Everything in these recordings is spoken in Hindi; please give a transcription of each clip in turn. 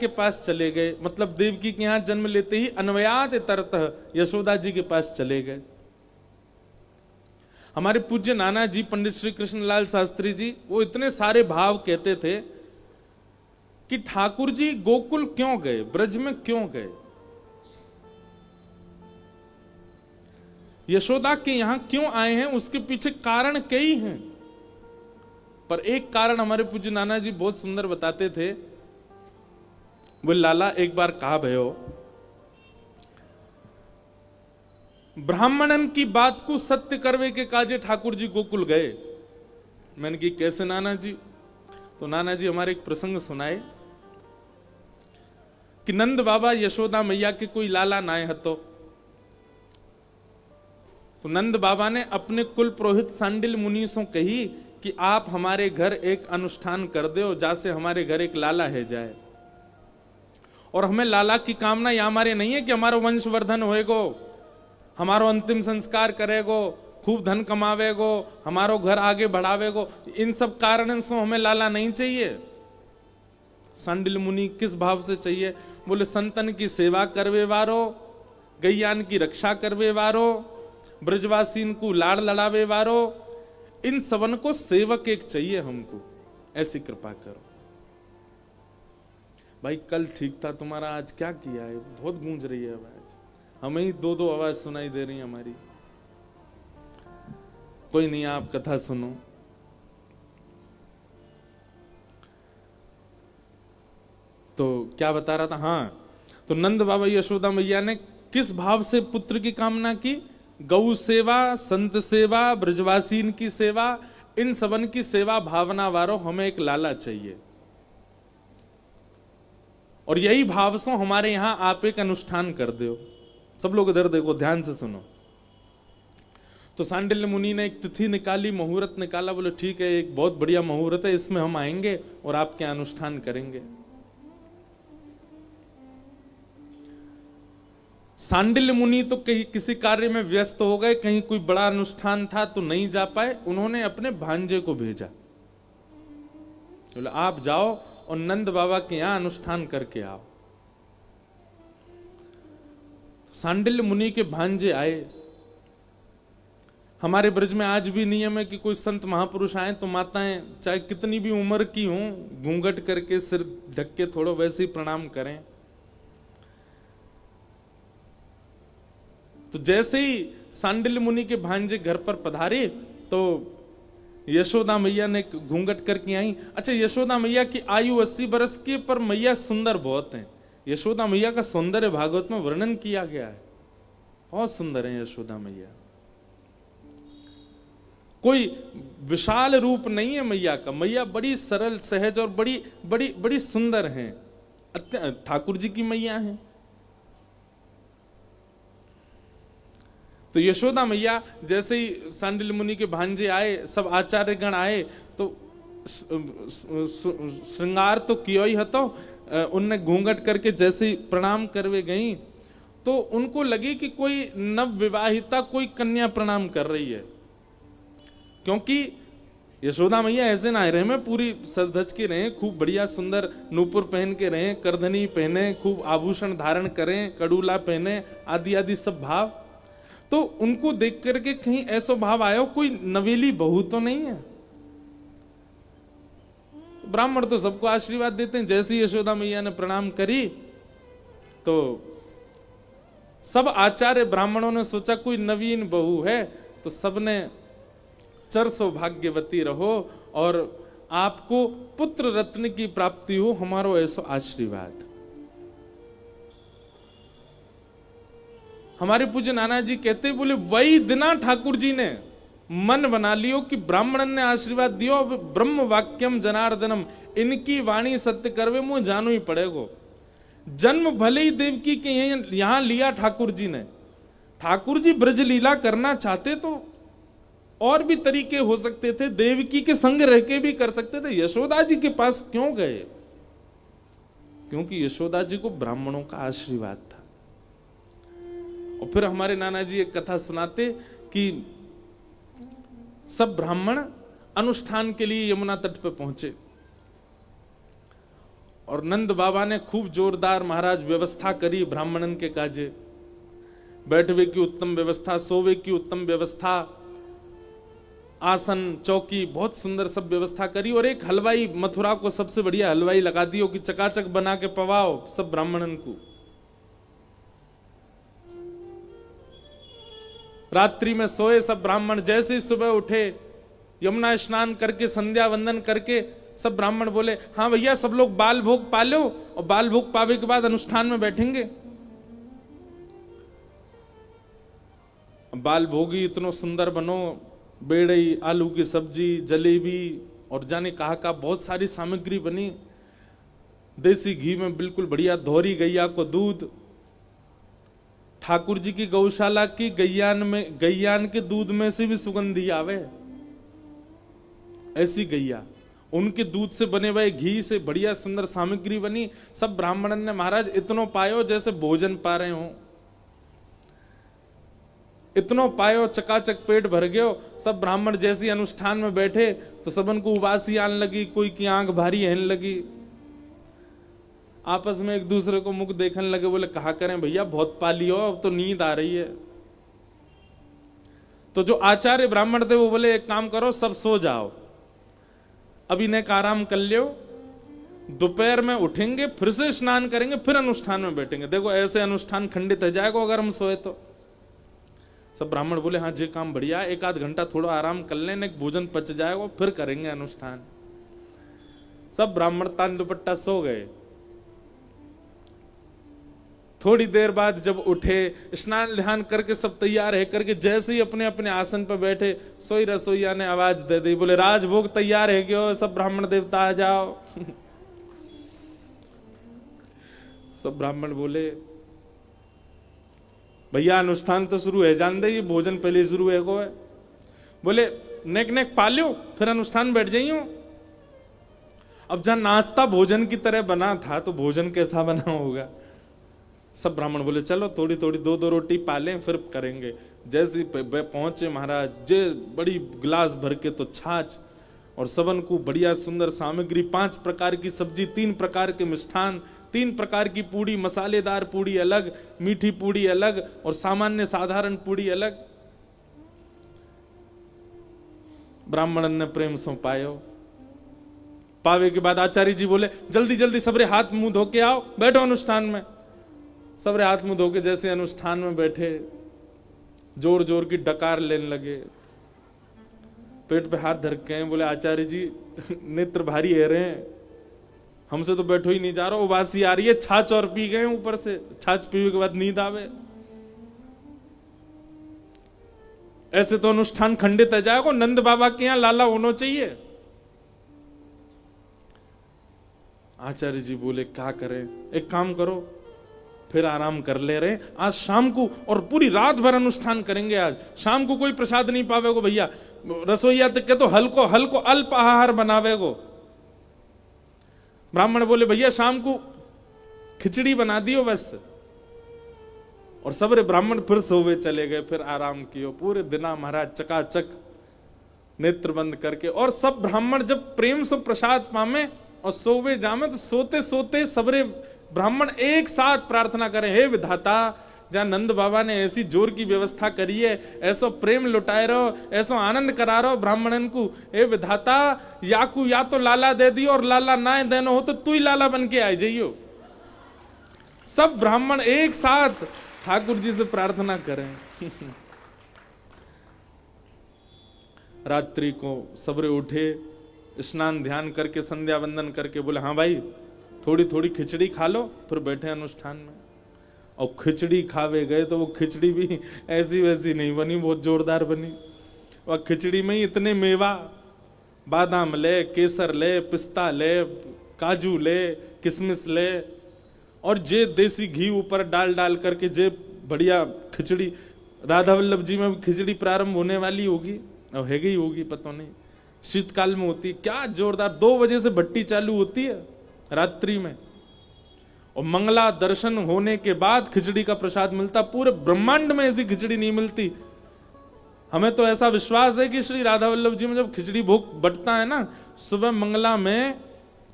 के पास चले गए, मतलब देवकी के यहां जन्म लेते ही अन्वयात तरतः यशोदा जी के पास चले गए। हमारे पूज्य नाना जी पंडित श्री कृष्णलाल शास्त्री जी वो इतने सारे भाव कहते थे कि ठाकुर जी गोकुल क्यों गए, ब्रज में क्यों गए, यशोदा के यहां क्यों आए हैं, उसके पीछे कारण कई हैं। पर एक कारण हमारे पूज्य नाना जी बहुत सुंदर बताते थे। वो लाला एक बार कहा भयो, ब्राह्मणन की बात को सत्य करवे के काजे ठाकुर जी गोकुल गए। मैंने की कैसे नाना जी? तो नाना जी हमारे एक प्रसंग सुनाए कि नंद बाबा यशोदा मैया के कोई लाला नाय हतो। तो नंद बाबा ने अपने कुल पुरोहित सांडिल मुनि से कही कि आप हमारे घर एक अनुष्ठान कर दो, जैसे हमारे घर एक लाला है जाए। और हमें लाला की कामना या हमारे नहीं है कि हमारो वंशवर्धन होएगो, हमारो अंतिम संस्कार करेगो, खूब धन कमावेगो, हमारो घर आगे बढ़ावेगो, इन सब कारण से हमें लाला नहीं चाहिए। सांडिल मुनि किस भाव से चाहिए? बोले संतन की सेवा करवे वारो, गैयान की रक्षा करवे वारो, ब्रजवासीन को लाड़ लड़ावे वारो, इन सबन को सेवक एक चाहिए हमको, ऐसी कृपा करो। भाई कल ठीक था तुम्हारा, आज क्या किया है? बहुत गूंज रही है आवाज, हमें ही दो दो आवाज सुनाई दे रही है हमारी। कोई नहीं, आप कथा सुनो। तो क्या बता रहा था? हाँ, तो नंद बाबा यशोदा मैया ने किस भाव से पुत्र की कामना की? गौ सेवा, संत सेवा, ब्रजवासीन की सेवा, इन सबन की सेवा भावना वारो हमें एक लाला चाहिए। और यही भाव से हमारे यहां आप एक अनुष्ठान कर दो। सब लोग इधर देखो, ध्यान से सुनो। तो सांडिल्य मुनि ने एक तिथि निकाली, मुहूर्त निकाला। बोले ठीक है, एक बहुत बढ़िया मुहूर्त है, इसमें हम आएंगे और आपके अनुष्ठान करेंगे। सांडिल्य मुनि तो कहीं किसी कार्य में व्यस्त हो गए, कहीं कोई बड़ा अनुष्ठान था तो नहीं जा पाए। उन्होंने अपने भांजे को भेजा, बोले आप जाओ और नंद बाबा के यहां अनुष्ठान करके आओ। सांडिल्य मुनि के भांजे आए। हमारे ब्रज में आज भी नियम है कि कोई संत महापुरुष आए तो माताएं चाहे कितनी भी उम्र की हों, घूंघट करके सिर ढक के थोड़ा वैसे ही प्रणाम करें। तो जैसे ही सांडिल्य मुनि के भांजे घर पर पधारे तो यशोदा मैया ने घूंघट करके आई। अच्छा, यशोदा मैया की आयु 80 वर्ष की, पर मैया सुंदर बहुत हैं। यशोदा मैया का सौंदर्य भागवत में वर्णन किया गया है, बहुत सुंदर है यशोदा मैया। कोई विशाल रूप नहीं है मैया का, मैया बड़ी सरल सहज और बड़ी बड़ी बड़ी सुंदर हैं। ठाकुर जी की मैया हैं। तो यशोदा मैया जैसे ही सांडिल्य मुनि के भांजे आए, सब आचार्यगण आए, तो श्रृंगार तो किया ही हतो। उनने घूंघट करके जैसे ही प्रणाम करवे गई तो उनको लगी कि कोई नव विवाहिता कोई कन्या प्रणाम कर रही है, क्योंकि यशोदा मैया ऐसे ना रहे में पूरी सज धज के रहे, खूब बढ़िया सुंदर नूपुर पहन के रहे, करधनी पहने, खूब आभूषण धारण करें, कड़ूला पहने, आदि आदि सब भाव। तो उनको देख करके कहीं ऐसा भाव आया कोई नवेली बहू तो नहीं है। ब्राह्मण तो सबको आशीर्वाद देते हैं। जैसे यशोदा मैया ने प्रणाम करी तो सब आचार्य ब्राह्मणों ने सोचा कोई नवीन बहू है, तो सबने चर सौभाग्यवती रहो और आपको पुत्र रत्न की प्राप्ति हो, हमारो ऐसा आशीर्वाद। हमारे पूज्य नाना जी कहते, बोले वही दिना ठाकुर जी ने मन बना लियो कि ब्राह्मणन ने आशीर्वाद दियो, अब ब्रह्म वाक्यम जनार्दनम, इनकी वाणी सत्य करवे मुझे जानो ही पड़ेगो। जन्म भले ही देवकी के यहां लिया ठाकुर जी ने। ठाकुर जी ब्रज लीला करना चाहते तो और भी तरीके हो सकते थे, देवकी के संग रह के भी कर सकते थे। यशोदा जी के पास क्यों गए? क्योंकि यशोदा जी को ब्राह्मणों का आशीर्वाद था। और फिर हमारे नाना जी एक कथा सुनाते कि सब ब्राह्मण अनुष्ठान के लिए यमुना तट पर पहुंचे और नंद बाबा ने खूब जोरदार महाराज व्यवस्था करी ब्राह्मणन के काजे, बैठवे की उत्तम व्यवस्था, सोवे की उत्तम व्यवस्था, आसन चौकी बहुत सुंदर सब व्यवस्था करी। और एक हलवाई, मथुरा को सबसे बढ़िया हलवाई लगा दियो कि चकाचक बना के पवाओ सब ब्राह्मणन को। रात्रि में सोए सब ब्राह्मण, जैसे ही सुबह उठे यमुना स्नान करके संध्या वंदन करके सब ब्राह्मण बोले हाँ भैया सब लोग बाल भोग पा लो, और बाल भोग पावे के बाद अनुष्ठान में बैठेंगे। बाल भोगी इतनो सुंदर बनो, बेड़ई, आलू की सब्जी, जलेबी और जाने कहा का बहुत सारी सामग्री बनी। देसी घी में बिल्कुल बढ़िया धोरी गैया को दूध, ठाकुर जी की गौशाला की गैयान के दूध में से भी सुगंधी आवे, ऐसी गैया, उनके दूध से बने हुए घी से बढ़िया सुंदर सामग्री बनी। सब ब्राह्मणन ने महाराज इतनो पायो जैसे भोजन पा रहे हो, इतनो पायो, चकाचक पेट भर गयो। सब ब्राह्मण जैसी अनुष्ठान में बैठे तो सबन को उबासी आने लगी, कोई की आंख भारी रहने लगी, आपस में एक दूसरे को मुख देखने लगे, बोले कहा करें भैया बहुत पा लियो, अब तो नींद आ रही है। तो जो आचार्य ब्राह्मण थे वो बोले एक काम करो सब सो जाओ, अभी ने आराम कर लियो, दोपहर में उठेंगे फिर से स्नान करेंगे फिर अनुष्ठान में बैठेंगे। देखो ऐसे अनुष्ठान खंडित हो जाएगा अगर हम सोए तो। सब ब्राह्मण बोले हाँ जे काम बढ़िया, एक आध घंटा थोड़ा आराम कर लेने, भोजन पच जाएगा फिर करेंगे अनुष्ठान। सब ब्राह्मण तान दुपट्टा सो गए। थोड़ी देर बाद जब उठे, स्नान ध्यान करके सब तैयार है करके जैसे ही अपने अपने आसन पर बैठे, सोई रसोईया ने आवाज दे दी, बोले राजभोग तैयार है क्यों, सब ब्राह्मण देवता आ जाओ। सब ब्राह्मण बोले भैया अनुष्ठान तो शुरू है, जान दे ये भोजन पहले शुरू है को है। बोले नेक नेक पा लियो फिर अनुष्ठान बैठ जाइयो। अब जहां नाश्ता भोजन की तरह बना था तो भोजन कैसा बना होगा। सब ब्राह्मण बोले चलो थोड़ी थोड़ी दो दो रोटी पालें फिर करेंगे। जैसे पहुंचे महाराज, जे बड़ी गिलास भर के तो छाछ और सबन को बढ़िया सुंदर सामग्री, 5 प्रकार की सब्जी, 3 प्रकार के मिष्ठान, 3 प्रकार की पूड़ी, मसालेदार पूड़ी अलग, मीठी पूड़ी अलग और सामान्य साधारण पूड़ी अलग। ब्राह्मणन ने प्रेम सो पायो। पावे के बाद आचार्य जी बोले जल्दी जल्दी सबरे हाथ मुंह धो के आओ, बैठो अनुष्ठान में। सबरे हाथ मुंह धो के जैसे अनुष्ठान में बैठे, जोर जोर की डकार लेने लगे, पेट पे हाथ धर के बोले आचार्य जी नेत्र भारी है रहे हैं, हमसे तो बैठो ही नहीं जा रहा, उबासी आ रही है, छाछ और पी गए ऊपर से, छाछ पीने के बाद नींद आवे, ऐसे तो अनुष्ठान खंडित है जाएगा। नंद बाबा के यहां लाला होना चाहिए। आचार्य जी बोले क्या करें, एक काम करो फिर आराम कर ले रहे, आज शाम को और पूरी रात भर अनुष्ठान करेंगे। आज शाम को कोई प्रसाद नहीं पावेगो भैया, रसोईया तक के तो हल्को हल्को अल्प आहार बनावेगो। ब्राह्मण बोले भैया शाम को खिचड़ी बना दियो बस। और सबरे ब्राह्मण फिर सोवे चले गए, फिर आराम कियो। पूरे दिना महाराज चकाचक नेत्र बंद करके, और सब ब्राह्मण जब प्रेम से प्रसाद पामे और सोवे जामे तो सोते सोते सबरे ब्राह्मण एक साथ प्रार्थना करें, हे विधाता जहां नंद बाबा ने ऐसी जोर की व्यवस्था करी है, ऐसा प्रेम लुटाए रहो, ऐसा आनंद करा रहो ब्राह्मणन को, हे विधाता याकू या तो लाला दे दियो और लाला ना देना हो तो तू ही लाला बन के आ जाइयो। सब ब्राह्मण एक साथ ठाकुर जी से प्रार्थना करें। रात्रि को सबरे उठे, स्नान ध्यान करके संध्या वंदन करके बोले हाँ भाई थोड़ी थोड़ी खिचड़ी खा लो फिर बैठे अनुष्ठान में। और खिचड़ी खावे गए तो वो खिचड़ी भी ऐसी वैसी नहीं बनी, बहुत जोरदार बनी। और खिचड़ी में ही इतने मेवा, बादाम ले, केसर ले, पिस्ता ले, काजू ले, किशमिश ले और जे देसी घी ऊपर डाल डाल करके जे बढ़िया खिचड़ी। राधा वल्लभ जी में खिचड़ी प्रारंभ होने वाली होगी और है गई होगी, पता नहीं, शीतकाल में होती है। क्या जोरदार, 2 बजे से भट्टी चालू होती है रात्रि में और मंगला दर्शन होने के बाद खिचड़ी का प्रसाद मिलता। पूरे ब्रह्मांड में ऐसी खिचड़ी नहीं मिलती। हमें तो ऐसा विश्वास है कि श्री राधा वल्लभ जी में जब खिचड़ी भोग बटता है ना, सुबह मंगला में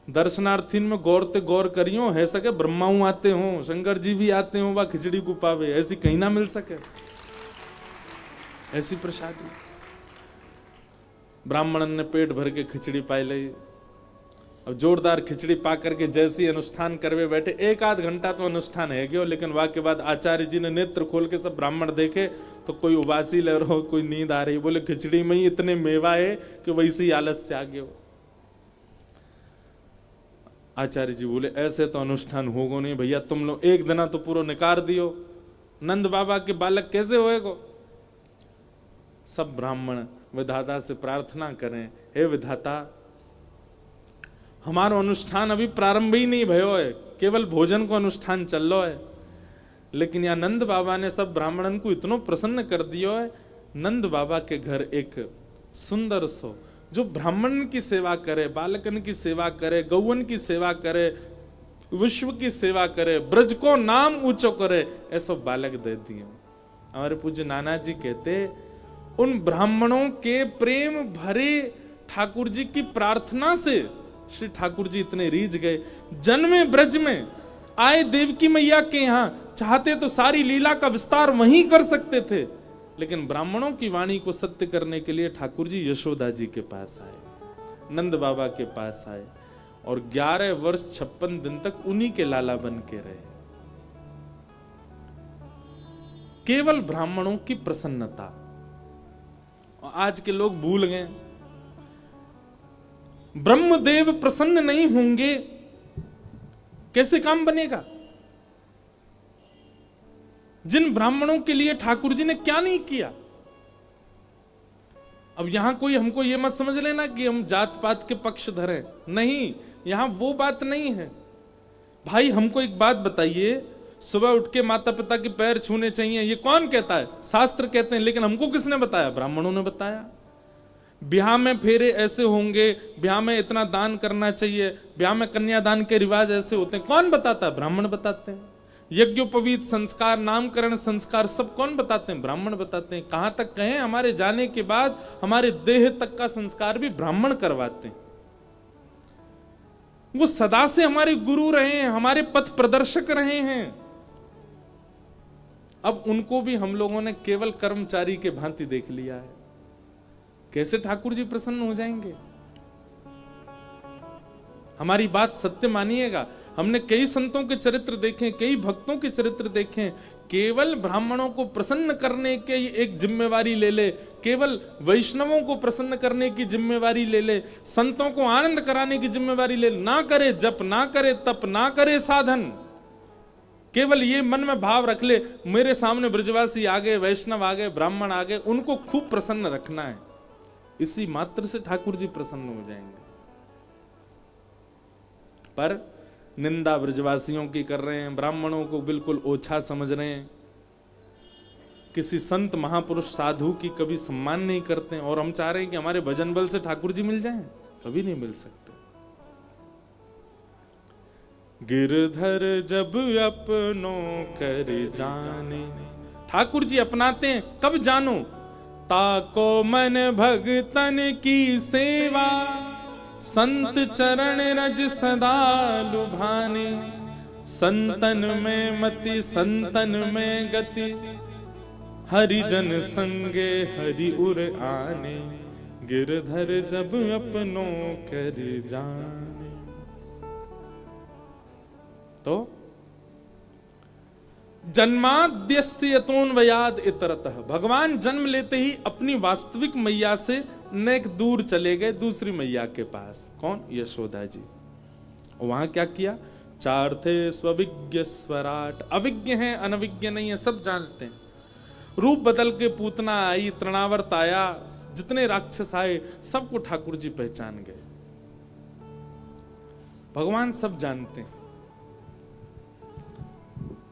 दर्शनार्थी में गौरते गौर करियो, है सके ब्रह्माऊ आते हो, शंकर जी भी आते हो, वह खिचड़ी को पावे, ऐसी कहीं ना मिल सके ऐसी प्रसादी। ब्राह्मणन ने पेट भर के खिचड़ी पाई ली। अब जोरदार खिचड़ी पा करके जैसी अनुष्ठान करवे बैठे, एक आध घंटा तो अनुष्ठान है गयो, लेकिन वह के बाद आचार्य जी ने नेत्र खोल के सब ब्राह्मण देखे तो कोई उबासी ले रहो, कोई नींद आ रही, बोले खिचड़ी में ही इतने मेवा है कि वैसे ही आलस से आ गयो। आचार्य जी बोले ऐसे तो अनुष्ठान होगो नहीं भैया, तुम लोग एक दिन तो पूरा निकार दियो, नंद बाबा के बालक कैसे होएगो। सब ब्राह्मण विधाता से प्रार्थना करें, हे विधाता हमारो अनुष्ठान अभी प्रारंभ ही नहीं भयो है, केवल भोजन को अनुष्ठान चल रहा है, लेकिन यहाँ नंद बाबा ने सब ब्राह्मणन को इतना प्रसन्न कर दियो है। नंद बाबा के घर एक सुंदर सो जो ब्राह्मण की सेवा करे, बालकन की सेवा करे, गौवन की सेवा करे, विश्व की सेवा करे, ब्रज को नाम ऊंचो करे, ऐसा बालक दे दिए। हमारे पूज्य नाना जी कहते उन ब्राह्मणों के प्रेम भरे ठाकुर जी की प्रार्थना से श्री ठाकुर जी इतने रीझ गए, जन्मे ब्रज में आए देवकी मैया के यहां, चाहते तो सारी लीला का विस्तार वहीं कर सकते थे, लेकिन ब्राह्मणों की वाणी को सत्य करने के लिए ठाकुर जी यशोदा जी के पास आए, नंद बाबा के पास आए और 11 वर्ष 56 दिन तक उन्हीं के लाला बन के रहे। केवल ब्राह्मणों की प्रसन्नता। और आज के लोग भूल गए, ब्रह्मदेव प्रसन्न नहीं होंगे कैसे काम बनेगा। जिन ब्राह्मणों के लिए ठाकुर जी ने क्या नहीं किया। अब यहां कोई हमको ये मत समझ लेना कि हम जात पात के पक्ष धरे, नहीं, यहां वो बात नहीं है। भाई हमको एक बात बताइए, सुबह उठ के माता पिता के पैर छूने चाहिए, ये कौन कहता है? शास्त्र कहते हैं, लेकिन हमको किसने बताया? ब्राह्मणों ने बताया। ब्याह में फेरे ऐसे होंगे, ब्याह में इतना दान करना चाहिए, ब्याह में कन्यादान के रिवाज ऐसे होते हैं, कौन बताता है? ब्राह्मण बताते हैं। यज्ञोपवीत संस्कार, नामकरण संस्कार सब कौन बताते हैं? ब्राह्मण बताते हैं। कहां तक कहें, हमारे जाने के बाद हमारे देह तक का संस्कार भी ब्राह्मण करवाते हैं। वो सदा से हमारे गुरु रहे हैं, हमारे पथ प्रदर्शक रहे हैं। अब उनको भी हम लोगों ने केवल कर्मचारी के भांति देख लिया है। कैसे ठाकुर जी प्रसन्न हो जाएंगे? हमारी बात सत्य मानिएगा। हमने कई संतों के चरित्र देखे, कई भक्तों के चरित्र देखे, केवल ब्राह्मणों को प्रसन्न करने के एक जिम्मेवारी ले ले, केवल वैष्णवों को प्रसन्न करने की जिम्मेवारी ले ले, संतों को आनंद कराने की जिम्मेवारी ले, ना करे जप, ना करे तप, ना करे साधन, केवल ये मन में भाव रख ले, मेरे सामने ब्रजवासी आ गए, वैष्णव आ गए, ब्राह्मण आ गए, उनको खूब प्रसन्न रखना है। इसी मात्र से ठाकुर जी प्रसन्न हो जाएंगे। पर निंदा ब्रजवासियों की कर रहे हैं, ब्राह्मणों को बिल्कुल ओछा समझ रहे हैं, किसी संत महापुरुष साधु की कभी सम्मान नहीं करते हैं, और हम चाह रहे हैं कि हमारे भजन बल से ठाकुर जी मिल जाएं। कभी नहीं मिल सकते। गिरधर जब अपनों कर जाने, ठाकुर जी अपनाते हैं, कब जानो? ताको मन भगतन की सेवा, संत चरण रज सदा लुभाने, संतन में मति संतन में गति, हरिजन संगे हरि उर आने, गिरधर जब अपनों कर जाने। तो जन्माद्यस्य यतोन्वयाद इतरतः, भगवान जन्म लेते ही अपनी वास्तविक मैया से नेक दूर चले गए दूसरी मैया के पास। कौन? यशोदा जी। वहां क्या किया? चार थे स्वविज्ञ स्वराट, अविज्ञ हैं, अनविज्ञ नहीं है, सब जानते हैं। रूप बदल के पूतना आई, तृणावर्त आया, जितने राक्षस आए सबको ठाकुर जी पहचान गए। भगवान सब जानते हैं,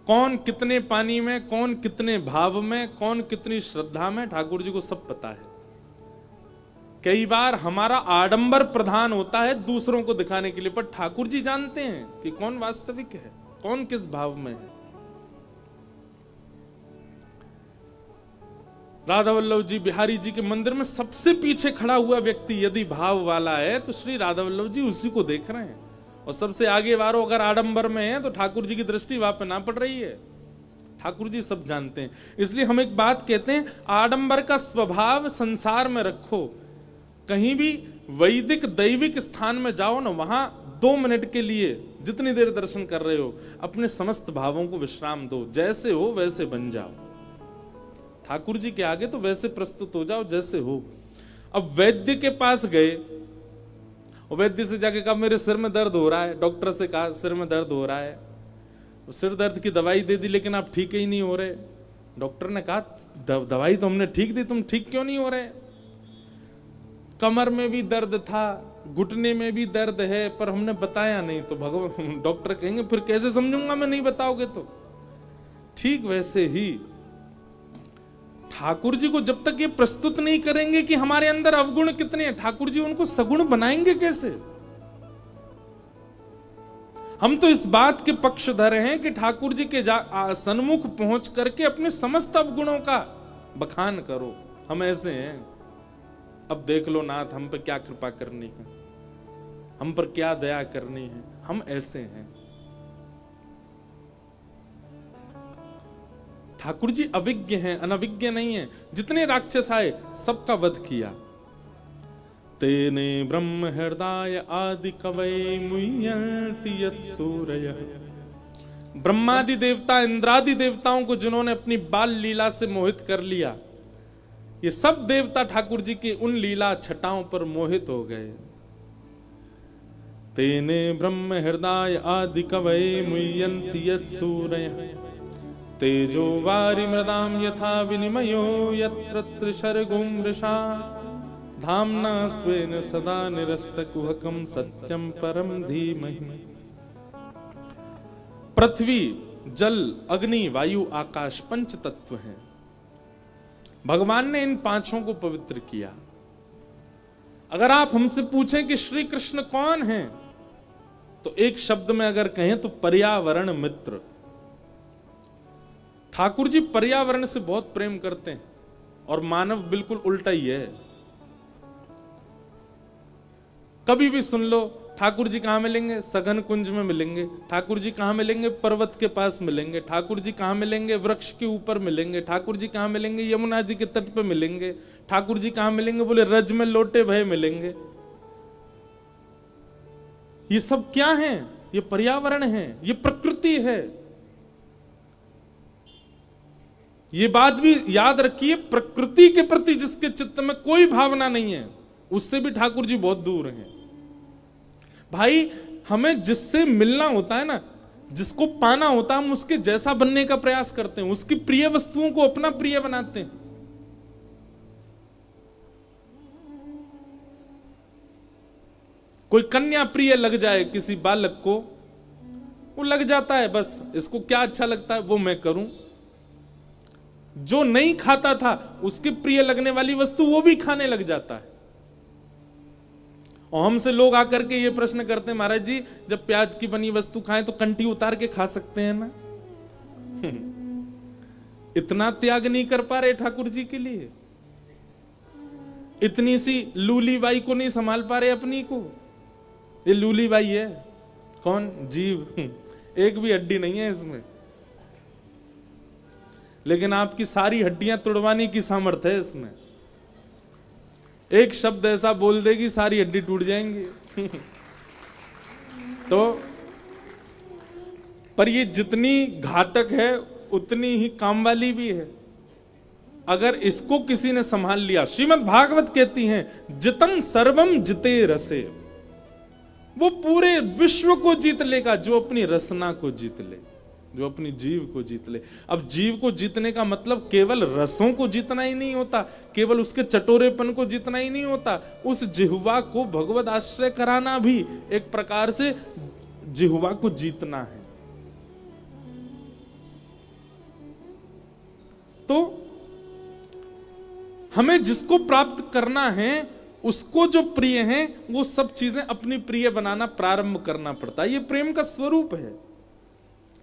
कौन कितने पानी में, कौन कितने भाव में, कौन कितनी श्रद्धा में, ठाकुर जी को सब पता है। कई बार हमारा आडंबर प्रधान होता है दूसरों को दिखाने के लिए, पर ठाकुर जी जानते हैं कि कौन वास्तविक है, कौन किस भाव में है। राधा वल्लभ जी, बिहारी जी के मंदिर में सबसे पीछे खड़ा हुआ व्यक्ति यदि भाव वाला है तो श्री राधा वल्लभ जी उसी को देख रहे हैं। और सबसे आगे वारो अगर आडंबर में है तो ठाकुर जी की दृष्टि वहां पे ना पड़ रही है। ठाकुर जी सब जानते हैं। इसलिए हम एक बात कहते हैं, आडंबर का स्वभाव संसार में रखो। कहीं भी वैदिक दैविक स्थान में जाओ ना, वहां 2 मिनट के लिए जितनी देर दर्शन कर रहे हो अपने समस्त भावों को विश्राम दो। जैसे हो वैसे बन जाओ। ठाकुर जी के आगे तो वैसे प्रस्तुत हो जाओ जैसे हो। अब वैद्य के पास गए और वैद्य से जाके कहा मेरे सिर में दर्द हो रहा है। डॉक्टर से कहा सिर में दर्द हो रहा है, सिर दर्द की दवाई दे दी लेकिन आप ठीक ही नहीं हो रहे। डॉक्टर ने कहा दवाई तो हमने ठीक दी, तुम ठीक क्यों नहीं हो रहे? कमर में भी दर्द था, घुटने में भी दर्द है, पर हमने बताया नहीं। तो भगवान डॉक्टर कहेंगे फिर कैसे समझूंगा मैं, नहीं बताओगे तो। ठीक वैसे ही ठाकुर जी को जब तक ये प्रस्तुत नहीं करेंगे कि हमारे अंदर अवगुण कितने हैं, ठाकुर जी उनको सगुण बनाएंगे कैसे? हम तो इस बात के पक्षधर हैं कि ठाकुर जी के सन्मुख पहुंच करके अपने समस्त अवगुणों का बखान करो। हम ऐसे हैं। अब देख लो नाथ, हम पर क्या कृपा करनी है, हम पर क्या दया करनी है। हम ऐसे हैं। ठाकुर जी अविज्ञ हैं, अनविज्ञ नहीं है। जितने राक्षस आए सबका वध किया। तेने ब्रह्म हृदय आदि कवये मुह्यन्ति यत्सूरयः। ब्रह्मादि देवता, इंद्रादि देवताओं को जिन्होंने अपनी बाल लीला से मोहित कर लिया, ये सब देवता ठाकुर जी की उन लीला छटाओं पर मोहित हो गए। तेने ब्रह्म हृदय आदि कवये मुह्यन्ति यत्सूरयः। तेजो वारि मृदाम यथा विनिमयो यत्र त्रिशर्गो मृषा। धाम्ना स्वेन सदा निरस्तकुहकं सत्यं परम धीमहि। पृथ्वी, जल, अग्नि, वायु, आकाश 5 तत्व हैं। भगवान ने इन 5 को पवित्र किया। अगर आप हमसे पूछें कि श्री कृष्ण कौन हैं, तो एक शब्द में अगर कहें तो पर्यावरण मित्र। ठाकुर जी पर्यावरण से बहुत प्रेम करते हैं और मानव बिल्कुल उल्टा ही है। कभी भी सुन लो, ठाकुर जी कहां मिलेंगे? सघन कुंज में मिलेंगे। ठाकुर जी कहां मिलेंगे? पर्वत के पास मिलेंगे। ठाकुर जी कहां मिलेंगे? वृक्ष के ऊपर मिलेंगे। ठाकुर जी कहां मिलेंगे? यमुना जी के तट पे मिलेंगे। ठाकुर जी कहां मिलेंगे? बोले रज में लोटे भय मिलेंगे। ये सब क्या है? ये पर्यावरण है, ये प्रकृति है। ये बात भी याद रखिए, प्रकृति के प्रति जिसके चित्त में कोई भावना नहीं है, उससे भी ठाकुर जी बहुत दूर हैं। भाई, हमें जिससे मिलना होता है ना, जिसको पाना होता है, हम उसके जैसा बनने का प्रयास करते हैं, उसकी प्रिय वस्तुओं को अपना प्रिय बनाते हैं। कोई कन्या प्रिय लग जाए किसी बालक को, वो लग जाता है, बस इसको क्या अच्छा लगता है वो मैं करूं। जो नहीं खाता था उसके प्रिय लगने वाली वस्तु वो भी खाने लग जाता है। और हमसे लोग आकर के ये प्रश्न करते हैं, महाराज जी जब प्याज की बनी वस्तु खाएं तो कंठी उतार के खा सकते हैं ना? इतना त्याग नहीं कर पा रहे ठाकुर जी के लिए। इतनी सी लूली बाई को नहीं संभाल पा रहे अपनी को। ये लूली बाई है कौन? जीव। एक भी हड्डी नहीं है इसमें, लेकिन आपकी सारी हड्डियां तोड़वाने की सामर्थ्य है इसमें। एक शब्द ऐसा बोल देगी सारी हड्डी टूट जाएंगी। तो पर ये जितनी घातक है उतनी ही काम वाली भी है। अगर इसको किसी ने संभाल लिया, श्रीमद् भागवत कहती हैं जितम सर्वम जिते रसे, वो पूरे विश्व को जीत लेगा जो अपनी रसना को जीत ले, जो अपनी जीव को जीत ले। अब जीव को जीतने का मतलब केवल रसों को जीतना ही नहीं होता, केवल उसके चटोरेपन को जीतना ही नहीं होता, उस जिह्वा को भगवद आश्रय कराना भी एक प्रकार से जिह्वा को जीतना है। तो हमें जिसको प्राप्त करना है उसको जो प्रिय है वो सब चीजें अपनी प्रिय बनाना प्रारंभ करना पड़ता है। ये प्रेम का स्वरूप है।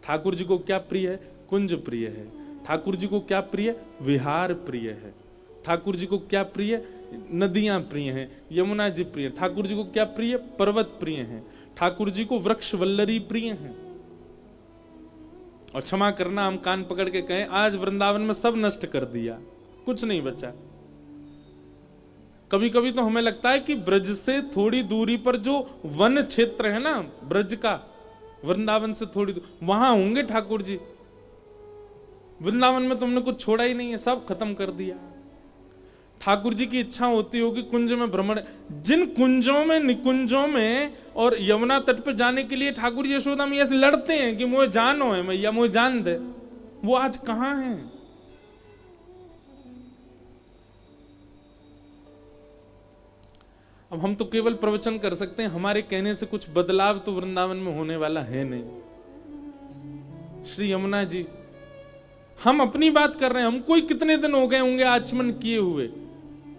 ठाकुर जी को क्या प्रिय है? कुंज प्रिय है। ठाकुर जी को क्या प्रिय? विहार प्रिय है। ठाकुर जी को क्या प्रिय? नदियां प्रिय हैं। यमुना जी प्रिय। ठाकुर जी को क्या प्रिय? पर्वत प्रिय हैं। ठाकुर जी को वृक्ष वल्लरी प्रिय हैं। और क्षमा करना, हम कान पकड़ के कहें, आज वृंदावन में सब नष्ट कर दिया, कुछ नहीं बचा। कभी कभी तो हमें लगता है कि ब्रज से थोड़ी दूरी पर जो वन क्षेत्र है ना ब्रज का, वृंदावन से थोड़ी दूर, वहां होंगे ठाकुर जी। वृंदावन में तुमने कुछ छोड़ा ही नहीं है, सब खत्म कर दिया। ठाकुर जी की इच्छा होती होगी कुंज में भ्रमण, जिन कुंजों में, निकुंजों में और यमुना तट पर जाने के लिए ठाकुर जी यशोदा मैया से लड़ते हैं कि मुझे जानो है मैया, मुझे जान दे, वो आज कहां है? अब हम तो केवल प्रवचन कर सकते हैं, हमारे कहने से कुछ बदलाव तो वृंदावन में होने वाला है नहीं। श्री यमुना जी, हम अपनी बात कर रहे हैं, हमको ही कितने दिन हो गए होंगे आचमन किए हुए।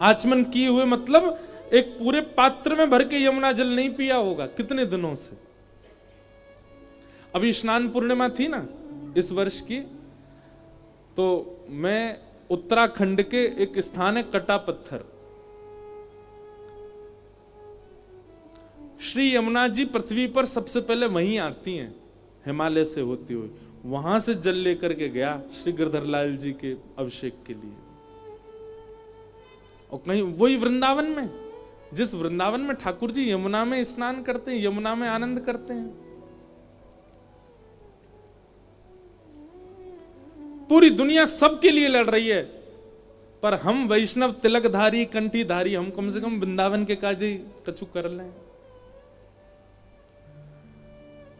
आचमन किए हुए मतलब एक पूरे पात्र में भर के यमुना जल नहीं पिया होगा, कितने दिनों से। अभी स्नान पूर्णिमा थी ना इस वर्ष की, तो मैं उत्तराखंड के एक स्थान है कटा पत्थर, श्री यमुना जी पृथ्वी पर सबसे पहले वहीं आती हैं हिमालय से होती हुई, वहां से जल लेकर के गया श्री गिरधर लाल जी के अभिषेक के लिए। और कहीं वही वृंदावन में, जिस वृंदावन में ठाकुर जी यमुना में स्नान करते हैं, यमुना में आनंद करते हैं। पूरी दुनिया सबके लिए लड़ रही है, पर हम वैष्णव तिलकधारी कंठीधारी, हम कम से कम वृंदावन के काजे कछु कर लें।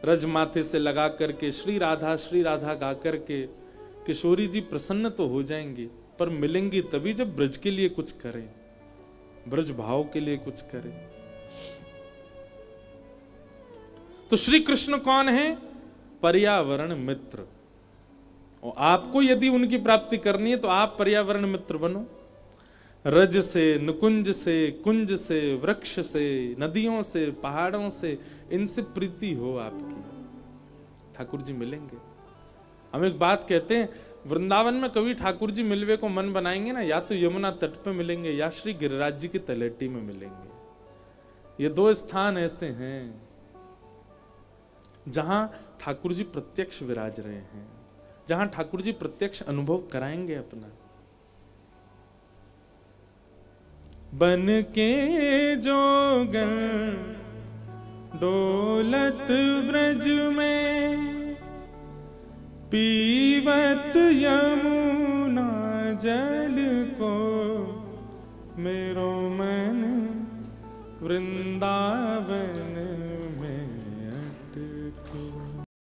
रज माथे से लगा करके श्री राधा गा करके किशोरी जी प्रसन्न तो हो जाएंगी, पर मिलेंगी तभी जब ब्रज के लिए कुछ करें, ब्रज भाव के लिए कुछ करें। तो श्री कृष्ण कौन है? पर्यावरण मित्र। और आपको यदि उनकी प्राप्ति करनी है तो आप पर्यावरण मित्र बनो। रज से, नुकुंज से, कुंज से, वृक्ष से, नदियों से, पहाड़ों से, इनसे प्रीति हो आपकी, ठाकुर जी मिलेंगे। हम एक बात कहते हैं, वृंदावन में कभी ठाकुर जी मिलवे को मन बनाएंगे ना, या तो यमुना तट पे मिलेंगे या श्री गिरिराज जी की तलेटी में मिलेंगे। ये दो स्थान ऐसे हैं जहां ठाकुर जी प्रत्यक्ष विराज रहे हैं, जहां ठाकुर जी प्रत्यक्ष अनुभव कराएंगे अपना। बन के जोगन डोलत ब्रज में, पीवत यमुना जल को, मेरो मन वृंदावन